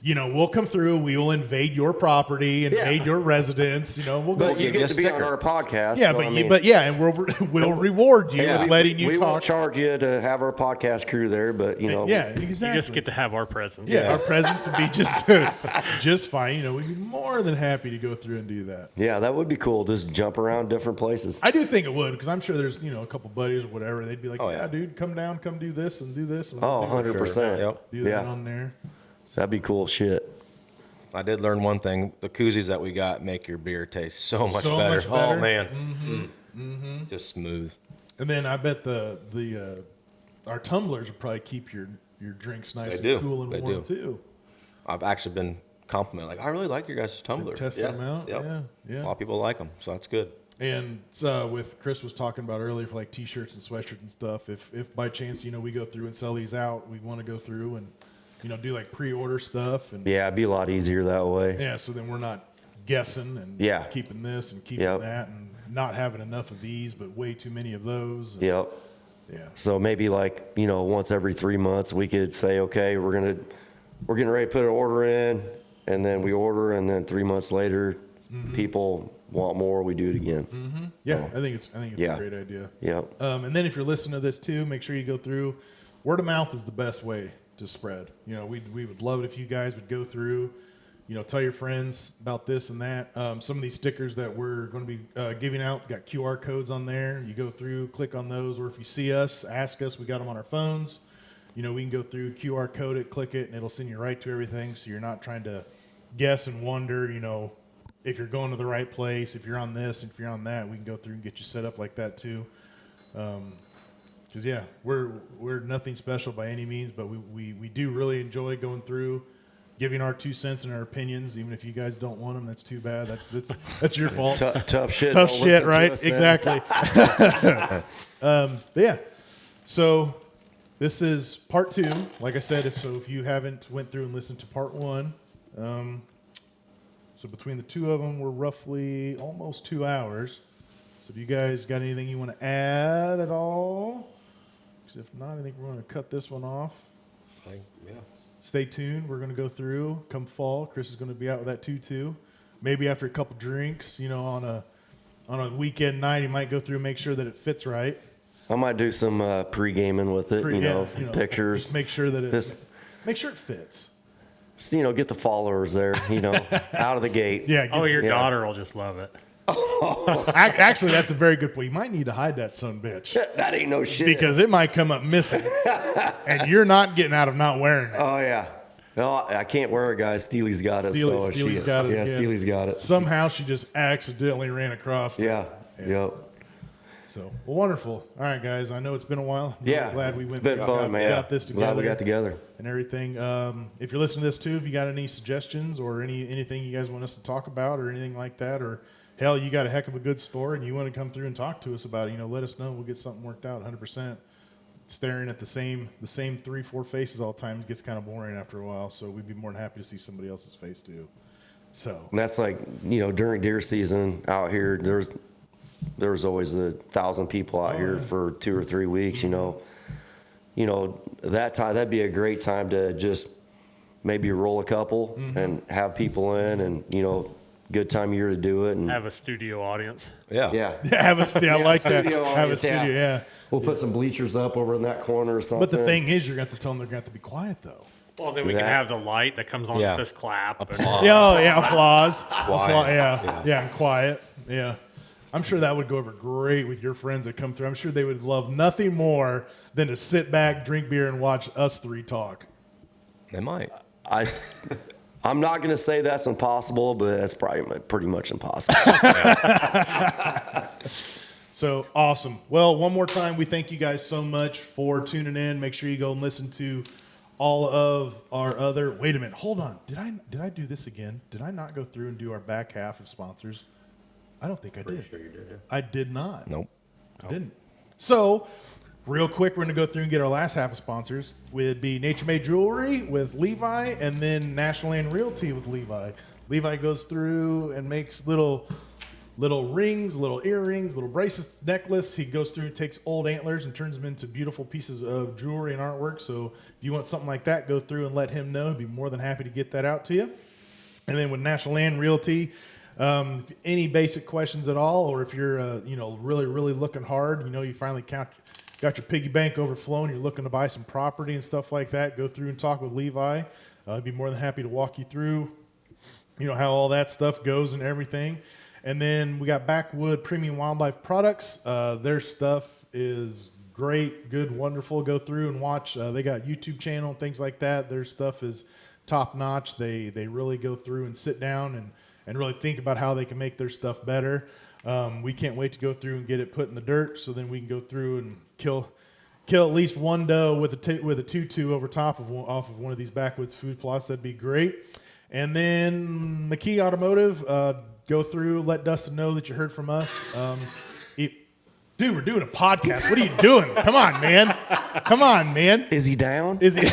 We'll come through. We will invade your property, invade your residence. We'll go. But you get to be on sticker. our podcast. Yeah, so, and we'll reward you with letting you we talk. won't charge you to have our podcast crew there, but Yeah, exactly. You just get to have our presence. Yeah, our presence would be just fine. We'd be more than happy to go through and do that. yeah, that would be cool. Just jump around different places. I do think it would, because I'm sure there's a couple buddies or whatever. They'd be like, Oh, yeah, yeah. dude, come down, come do this and do this. And Oh, we'll do 100%. Yep. that Yeah, on there. that'd be cool shit. I did learn one thing. The koozies that we got make your beer taste so much So better. much better. Oh, man. Just smooth. And then I bet our tumblers will probably keep your drinks nice They and do. cool and They warm do. too. I've actually been complimented. I really like your guys' tumblers. Tested them out. Yep. Yeah. A lot of people like them, so that's good. And with Chris was talking about earlier for like t-shirts and sweatshirts and stuff. If by chance we go through and sell these out, we want to go through and do like pre-order stuff and Yeah, it'd be a lot easier that way. yeah. So then we're not guessing and Yeah. keeping this and keeping Yep. that and not having enough of these, but way too many of those. And, Yep. Yeah. So maybe once every 3 months we could say, okay, we're getting ready to put an order in, and then we order, and then 3 months later, people want more, we do it again. Yeah. I think it's Yeah. a great idea. Yep. And then if you're listening to this too, make sure you go through. Word of mouth is the best way to spread. We would love it if you guys would go through, tell your friends about this and that. Some of these stickers that we're going to be giving out got QR codes on there. You go through, click on those, or if you see us, ask us. We got them on our phones. We can go through, QR code it, click it, and it'll send you right to everything. So you're not trying to guess and wonder, if you're going to the right place, if you're on this, if you're on that. We can go through and get you set up like that too. Because we're nothing special by any means, but we do really enjoy going through, giving our 2 cents and our opinions. Even if you guys don't want them, that's too bad. That's your fault. Tough shit. Tough Don't shit, listen to right? us then. Exactly. But yeah, so this is part 2. Like I said, if you haven't went through and listened to part 1, so between the two of them, we're roughly almost 2 hours. So do you guys got anything you want to add at all? 'Cause if not, I think we're going to cut this one off. Yeah. Stay tuned. We're going to go through. Come fall, Chris is going to be out with that tutu. Maybe after a couple drinks, on a weekend night, he might go through and make sure that it fits right. I might do some pre-gaming with it, some pictures. Just make sure that Just- make sure it fits. Just, get the followers there, out of the gate. Yeah. Oh, your Yeah. daughter will just love it. Actually, that's a very good point. You might need to hide that son bitch That ain't no shit. because it might come up missing, and you're not getting out of not wearing it. Oh, yeah. Oh, I can't wear it, guys. Steely's got it. Steely's got it. Yeah, Steely's got it. Somehow she just accidentally ran across it. Yeah. Yep. So, well, wonderful. All right, guys. I know it's been a while. I'm Yeah. glad we went. It's been fun, man. Got this together. Glad we got together. And everything. If you're listening to this too, if you got any suggestions or anything you guys want us to talk about or anything like that, or hell, you got a heck of a good story and you want to come through and talk to us about it, let us know. We'll get something worked out. 100%. Staring at the same 3-4 faces all the time gets kind of boring after a while. So we'd be more than happy to see somebody else's face too. So And that's like, during deer season out here, there's always 1,000 people out here for 2 or 3 weeks. That time that'd be a great time to just maybe roll a couple and have people in, and good time of year to do it, and Have a studio audience. Yeah. yeah. I like that. studio Have a audience, studio, yeah. We'll put some bleachers up over in that corner or something. But the thing is, you're going to have to tell them they're going to have to be quiet though. Well, then we can That- have the light that comes on Yeah. and says clap. And, Applause. Quiet. Yeah, and quiet. Yeah. I'm sure that would go over great with your friends that come through. I'm sure they would love nothing more than to sit back, drink beer, and watch us three talk. They might. I'm not going to say that's impossible, but that's probably pretty much impossible. So awesome. Well, one more time, we thank you guys so much for tuning in. Make sure you go and listen to all of our other. Wait a minute. Hold on. Did I do this again? Did I not go through and do our back half of sponsors? I don't think I did. Sure you did. I did not. Nope. I didn't. So, real quick, we're going to go through and get our last half of sponsors. Would be Nature Made Jewelry with Levi, and then National Land Realty with Levi. Levi goes through and makes little rings, little earrings, little bracelets, necklace. He goes through and takes old antlers and turns them into beautiful pieces of jewelry and artwork. So if you want something like that, go through and let him know. He'd be more than happy to get that out to you. And then with National Land Realty, any basic questions at all, or if you're really, really looking hard, you finally got your piggy bank overflowing, you're looking to buy some property and stuff like that, go through and talk with Levi. I'd be more than happy to walk you through, how all that stuff goes and everything. And then we got Backwood Premium Wildlife Products. Their stuff is great, good, wonderful. Go through and watch. They got YouTube channel and things like that. Their stuff is top notch. They really go through and sit down and really think about how they can make their stuff better. We can't wait to go through and get it put in the dirt, so then we can go through and kill at least one doe with a tutu over top of off of one of these backwoods food plots. That'd be great. And then McKee Automotive, go through, let Dustin know that you heard from us. Dude, we're doing a podcast. What are you doing? Come on, man. Is he down? Is he?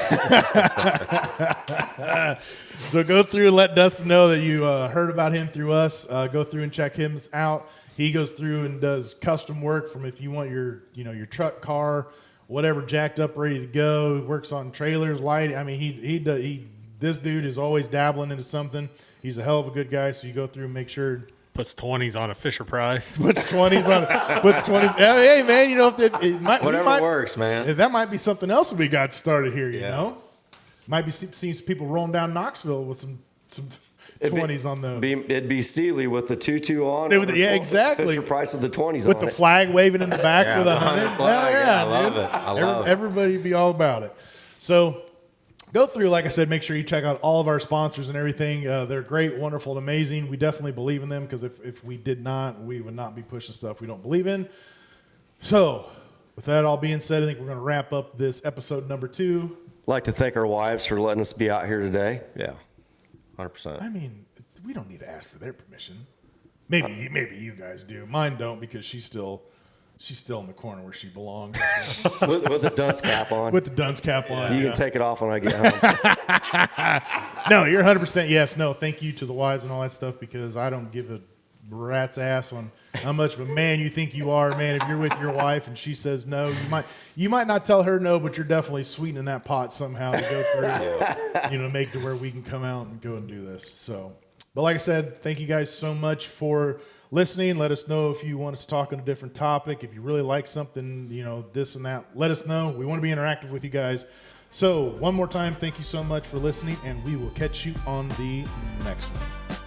So go through and let Dustin know that you heard about him through us. Go through and check him out. He goes through and does custom work from if you want your truck, car, whatever jacked up, ready to go. He works on trailers, lighting. I mean, this dude is always dabbling into something. He's a hell of a good guy. So you go through and make sure. puts 20s on a Fisher Price. Puts 20s on. Puts 20s. Hey, man, Whatever works, man. That might be something else we got started here. You know, might be seeing some people rolling down Knoxville with some 20s on those. It'd be Steely with the tutu on. Exactly. Fisher Price with the 20s with on the it. flag waving in the back for the 100. Hell yeah, I love it. I love it. Everybody be all about it. So go through, like I said, make sure you check out all of our sponsors and everything. They're great, wonderful, and amazing. We definitely believe in them because if we did not, we would not be pushing stuff we don't believe in. So with that all being said, I think we're going to wrap up this episode number 2. Like to thank our wives for letting us be out here today. Yeah, 100%. I mean, we don't need to ask for their permission. Maybe you guys do. Mine don't because she's still in the corner where she belongs. with the dunce cap on. With the dunce cap on. You can take it off when I get home. No, you're 100% yes. No, thank you to the wives and all that stuff because I don't give a rat's ass on how much of a man you think you are, man. If you're with your wife and she says no, you might not tell her no, but you're definitely sweetening that pot somehow to go through, make to where we can come out and go and do this. So, but like I said, thank you guys so much for listening. Let us know if you want us to talk on a different topic. If you really like something, this and that, let us know. We want to be interactive with you guys. So one more time, thank you so much for listening, and we will catch you on the next one.